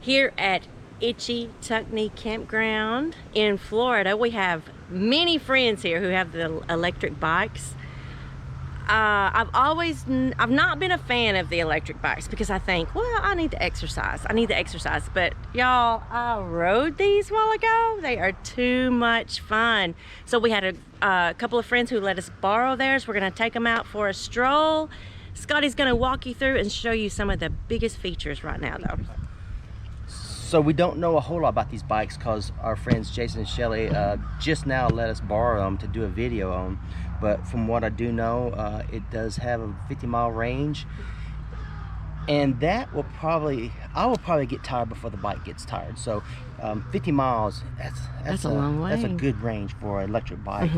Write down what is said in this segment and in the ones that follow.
Here at Itchetucknee Campground in Florida, we have many friends here who have the electric bikes. I've not been a fan of the electric bikes because I think, well, I need to exercise. But y'all, I rode these a while ago. They are too much fun. So we had a couple of friends who let us borrow theirs. We're gonna take them out for a stroll. Scotty's gonna walk you through and show you some of the biggest features right now though. So we don't know a whole lot about these bikes because our friends Jason and Shelly just now let us borrow them to do a video on. But from what I do know, it does have a 50-mile range, and that will I will probably get tired before the bike gets tired. So 50 miles, that's a long way. That's a good range for an electric bike.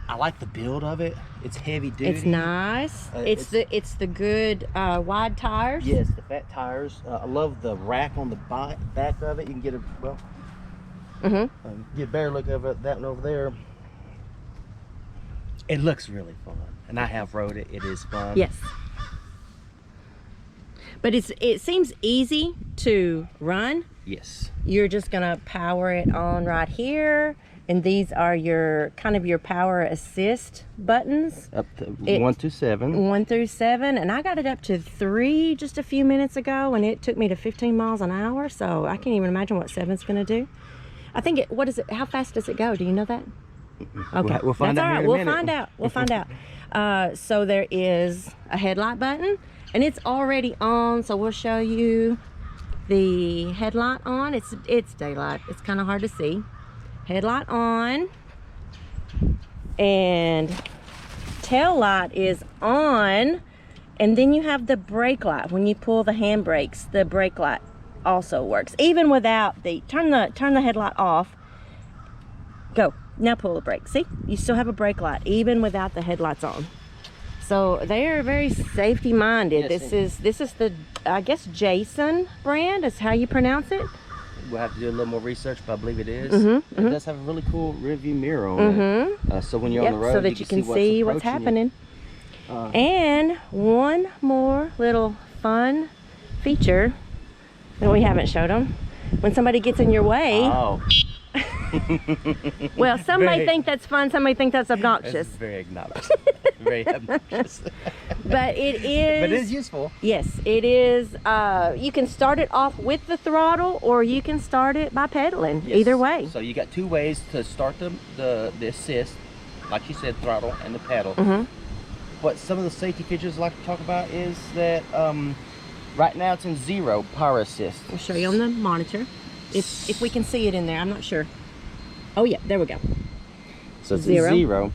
I like the build of it. It's heavy duty. It's nice. It's the good wide tires. Yes, the fat tires. I love the rack on the back of it. You can get get a better look of it. That one over there. It looks really fun, and I have rode it. It is fun. Yes. But it seems easy to run. Yes. You're just gonna power it on right here. And these are your power assist buttons. Up to 1 through 7. 1 through 7, and I got it up to 3 just a few minutes ago, and it took me to 15 miles an hour. So I can't even imagine what 7's going to do. I think what is it? How fast does it go? Do you know that? Okay, we'll find out. We'll find out. We'll find out. So there is a headlight button, and it's already on. So we'll show you the headlight on. It's daylight. It's kind of hard to see. Headlight on, and tail light is on, and then you have the brake light. When you pull the handbrakes, the brake light also works even without the turn the headlight off. Go now, pull the brake. See, you still have a brake light even without the headlights on. So they are very safety minded. Yes, this is the, I guess, Jason brand is how you pronounce it. We'll have to do a little more research, but I believe it is. It does have a really cool rear view mirror on it. So when you're on the road, so that you can see what's happening. And one more little fun feature that we haven't showed them. When somebody gets in your way. Oh. Well, some may think that's fun, some may think that's obnoxious. It's very obnoxious. Very obnoxious. But it is. But it is useful. Yes, it is. You can start it off with the throttle, or you can start it by pedaling. Yes. Either way. So you got 2 ways to start the assist, like you said, throttle and the pedal. But some of the safety features I'd like to talk about is that right now it's in 0 power assist. I'll show you on the monitor if we can see it in there. I'm not sure. Oh yeah, there we go. So it's 0.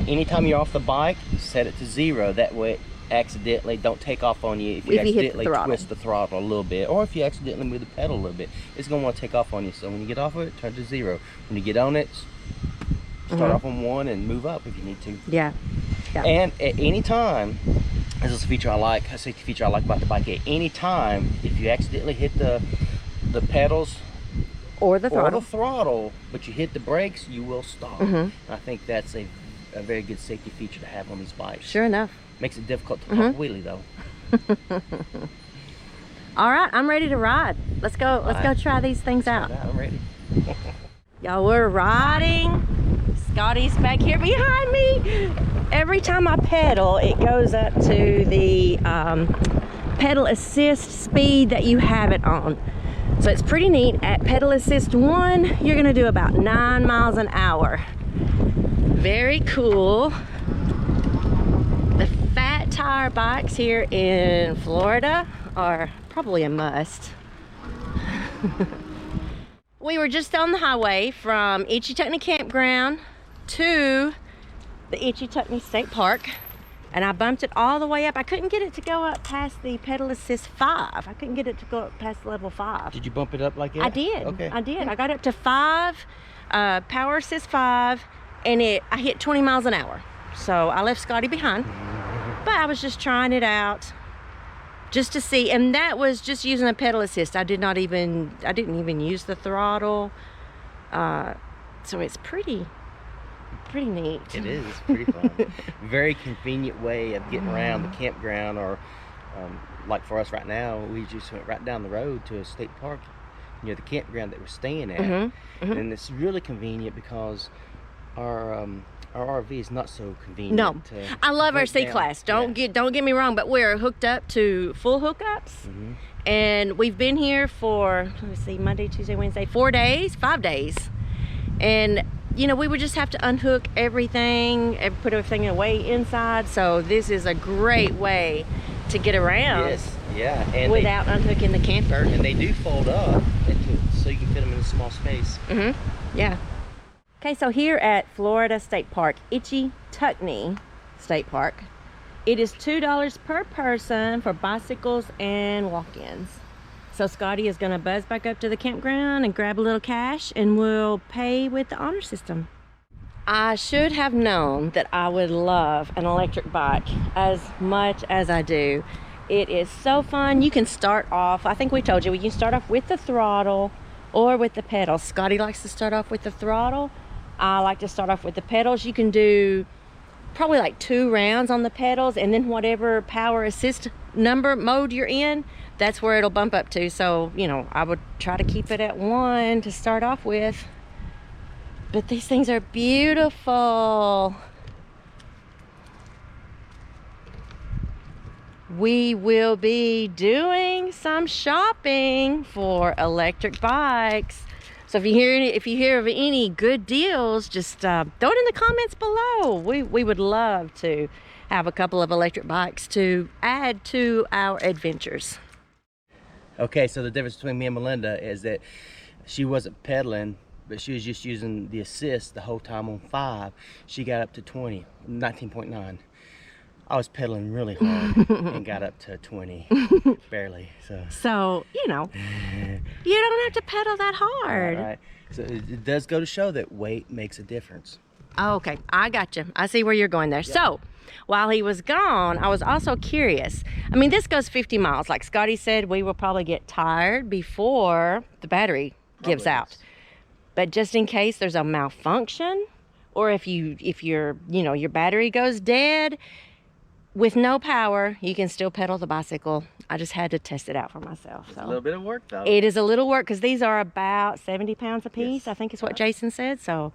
Anytime you're off the bike, set it to 0. That way it accidentally don't take off on you if you accidentally twist the throttle a little bit, or if you accidentally move the pedal a little bit. It's going to want to take off on you. So when you get off of it, turn to 0. When you get on it, start off on 1 and move up if you need to. Yeah. And at any time, this is a feature I like, a safety feature I like about the bike. At any time, if you accidentally hit the pedals or the throttle, but you hit the brakes, you will stop. I think that's a very good safety feature to have on these bikes. Sure enough. Makes it difficult to pop wheelie though. All right, I'm ready to ride. Let's go. Let's go try these things out. I'm ready. Y'all, we're riding. Scotty's back here behind me. Every time I pedal, it goes up to the pedal assist speed that you have it on. So it's pretty neat. At pedal assist 1, you're gonna do about 9 miles an hour. Very cool. The fat tire bikes here in Florida are probably a must. We were just on the highway from Itchetucknee Campground to the Itchetucknee State Park, and I bumped it all the way up. I couldn't get it to go up past the pedal assist 5. I couldn't get it to go up past level 5. Did you bump it up like that? I did. Okay. I did. I got up to 5, power assist 5, and I hit 20 miles an hour. So I left Scotty behind, but I was just trying it out just to see, and that was just using a pedal assist. I didn't even use the throttle. So it's pretty neat. It is. It's pretty fun. Very convenient way of getting around the campground, or like for us right now, we just went right down the road to a state park near the campground that we're staying at. And it's really convenient because our RV is not so convenient. No, I love our C-Class. Don't get me wrong, but we're hooked up to full hookups, and we've been here for, let's see, Monday, Tuesday, Wednesday, 5 days, and you know, we would just have to unhook everything and put everything away inside. So this is a great way to get around. Yes, yeah, and without unhooking the camper. And they do fold up, so you can fit them in a small space. Yeah. Okay, so here at Florida State Park, Itchetucknee State Park, it is $2 per person for bicycles and walk-ins. So Scotty is gonna buzz back up to the campground and grab a little cash, and we'll pay with the honor system. I should have known that I would love an electric bike as much as I do. It is so fun. You can start off, I think we told you, we can start off with the throttle or with the pedals. Scotty likes to start off with the throttle. I like to start off with the pedals. You can do probably like 2 rounds on the pedals, and then whatever power assist mode you're in, that's where it'll bump up to. So, you know, I would try to keep it at 1 to start off with. But these things are beautiful. We will be doing some shopping for electric bikes. So if you hear of any good deals, just throw it in the comments below. We would love to have a couple of electric bikes to add to our adventures. Okay, so the difference between me and Melinda is that she wasn't pedaling, but she was just using the assist the whole time on 5. She got up to 19.9. I was pedaling really hard and got up to 20, barely. So you know, you don't have to pedal that hard. Right. So it does go to show that weight makes a difference. Oh, okay, I got you. I see where you're going there. Yeah. So while he was gone, I was also curious. I mean, this goes 50 miles. Like Scotty said, we will probably get tired before the battery gives out. But just in case there's a malfunction, or if your battery goes dead, with no power, you can still pedal the bicycle. I just had to test it out for myself. It's a little bit of work, though. It is a little work because these are about 70 pounds a piece. Yes. I think is what Jason said. So,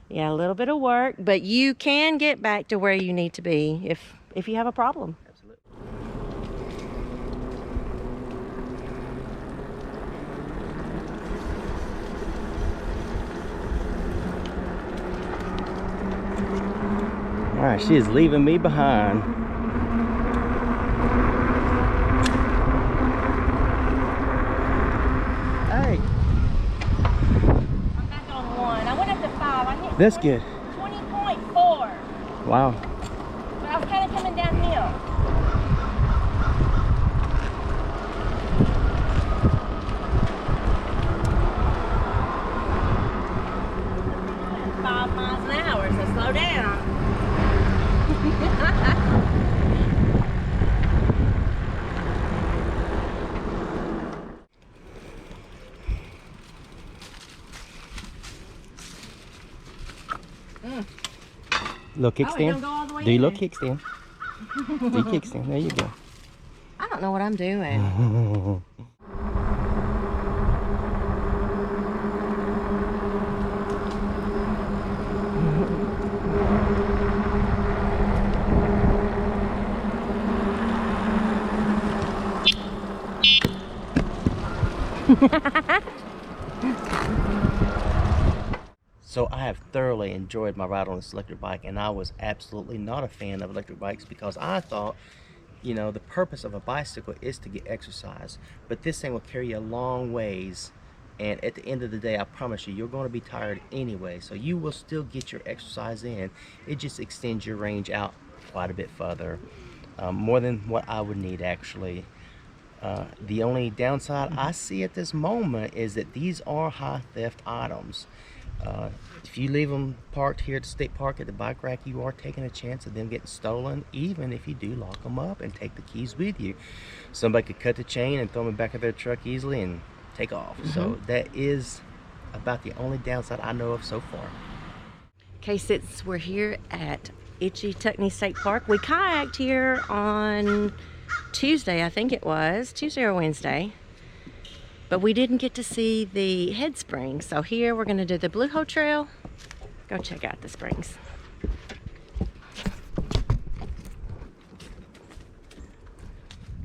yeah, a little bit of work, but you can get back to where you need to be if you have a problem. Absolutely. All right, she is leaving me behind. That's good. 20.4. Wow. But I was kind of coming downhill. That's 5 miles an hour, so slow down. Little kickstand. Do you little kickstand? Do you kickstand? There you go. I don't know what I'm doing. So I have thoroughly enjoyed my ride on this electric bike, and I was absolutely not a fan of electric bikes because I thought, you know, the purpose of a bicycle is to get exercise, but this thing will carry you a long ways, and at the end of the day, I promise you, you're going to be tired anyway, so you will still get your exercise in. It just extends your range out quite a bit further, more than what I would need actually. The only downside I see at this moment is that these are high theft items. If you leave them parked here at the state park at the bike rack, you are taking a chance of them getting stolen, even if you do lock them up and take the keys with you. Somebody could cut the chain and throw them back of their truck easily and take off. So that is about the only downside I know of so far. Okay, since we're here at Itchetucknee State Park, we kayaked here on Tuesday, I think it was, Tuesday or Wednesday. But we didn't get to see the head springs. So here we're gonna do the Blue Hole Trail. Go check out the springs.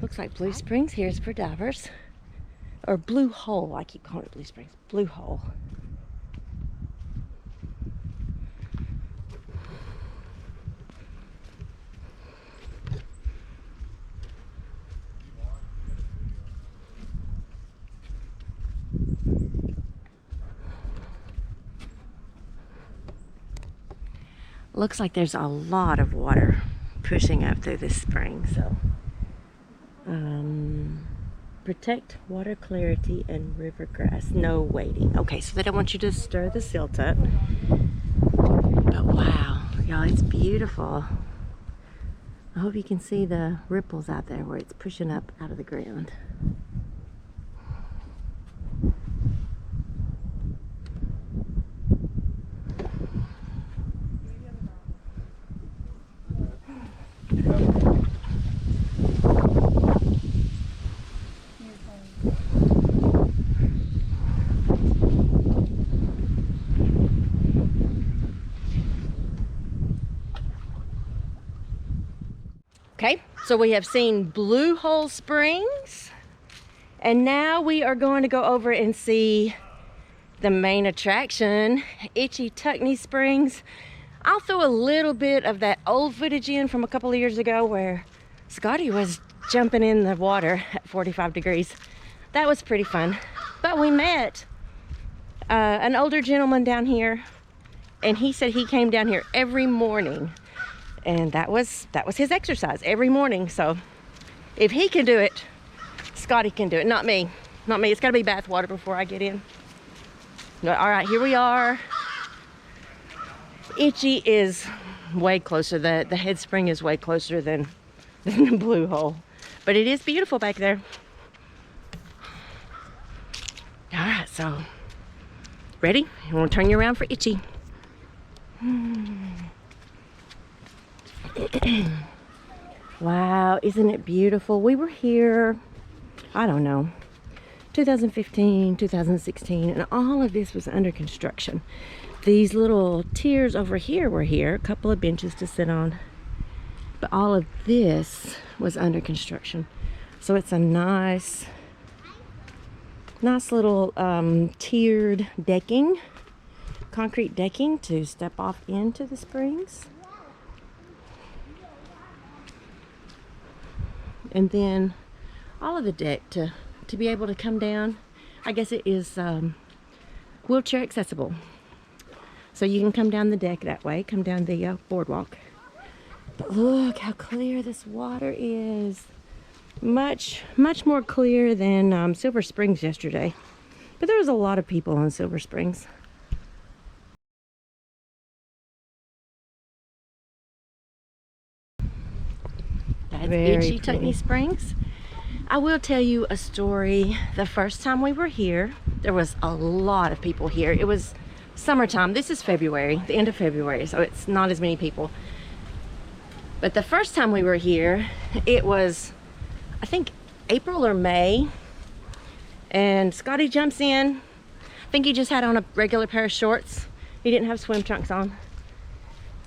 Looks like Blue Springs here is for divers. Or Blue Hole, I keep calling it Blue Springs. Blue Hole. Looks like there's a lot of water pushing up through this spring, so protect water clarity and river grass, no wading. Okay, so they don't want you to stir the silt up. But wow, y'all, it's beautiful. I hope you can see the ripples out there where it's pushing up out of the ground. Okay, so we have seen Blue Hole Springs, and now we are going to go over and see the main attraction, Itchetucknee Springs. I'll throw a little bit of that old footage in from a couple of years ago where Scotty was jumping in the water at 45 degrees. That was pretty fun. But we met an older gentleman down here, and he said he came down here every morning. And that was his exercise every morning. So if he can do it, Scotty can do it. Not me. Not me. It's got to be bath water before I get in. No, all right, here we are. Itchy is way closer. The head spring is way closer than the Blue Hole. But it is beautiful back there. All right, so ready? I'm going to turn you around for Itchy. Wow, isn't it beautiful? We were here, I don't know, 2015, 2016, and all of this was under construction. These little tiers over here were here, a couple of benches to sit on, but all of this was under construction. So it's a nice little tiered decking, concrete decking to step off into the springs. And then all of the deck to be able to come down. I guess it is wheelchair accessible. So you can come down the deck that way, come down the boardwalk. But look how clear this water is. Much more clear than Silver Springs yesterday. But there was a lot of people on Silver Springs. That's Itchetucknee Springs. I will tell you a story. The first time we were here, there was a lot of people here. It was summertime. This is February, the end of February, so it's not as many people. But the first time we were here, it was, I think, April or May. And Scotty jumps in. I think he just had on a regular pair of shorts. He didn't have swim trunks on.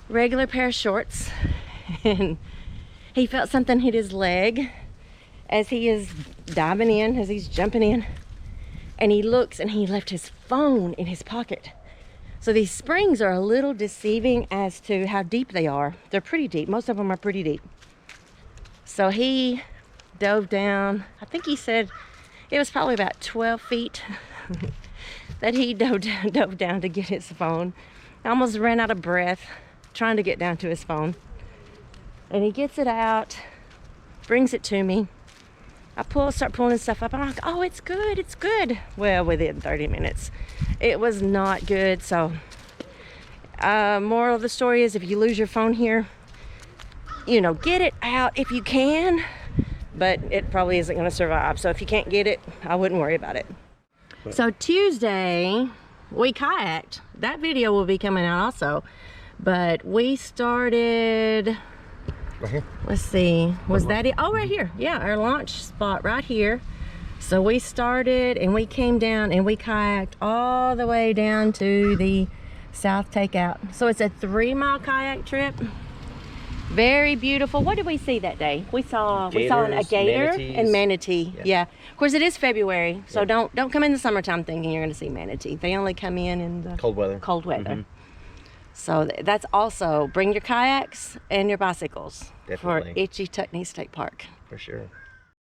Regular pair of shorts. And he felt something hit his leg as he is diving in, as he's jumping in. And he looks and he left his phone in his pocket. So these springs are a little deceiving as to how deep they are. They're pretty deep. Most of them are pretty deep. So he dove down. I think he said it was probably about 12 feet that he dove down to get his phone. I almost ran out of breath trying to get down to his phone. And he gets it out, brings it to me. I start pulling stuff up. I'm like, oh, it's good, it's good. Well, within 30 minutes, it was not good. So, moral of the story is if you lose your phone here, you know, get it out if you can, but it probably isn't going to survive. So if you can't get it, I wouldn't worry about it. So Tuesday, we kayaked. That video will be coming out also. But we started Right here. Let's see, was that it? Oh, right here. Yeah, our launch spot right here. So we started and we came down and we kayaked all the way down to the South Takeout. So it's a 3-mile kayak trip. Very beautiful. What did we see that day? We saw a gator manatees. and manatee. Yeah. Of course, it is February, so Yeah. don't come in the summertime thinking you're going to see manatee. They only come in the Cold weather. Cold weather. So that's also, bring your kayaks and your bicycles Definitely. for Itchetucknee State Park. For sure.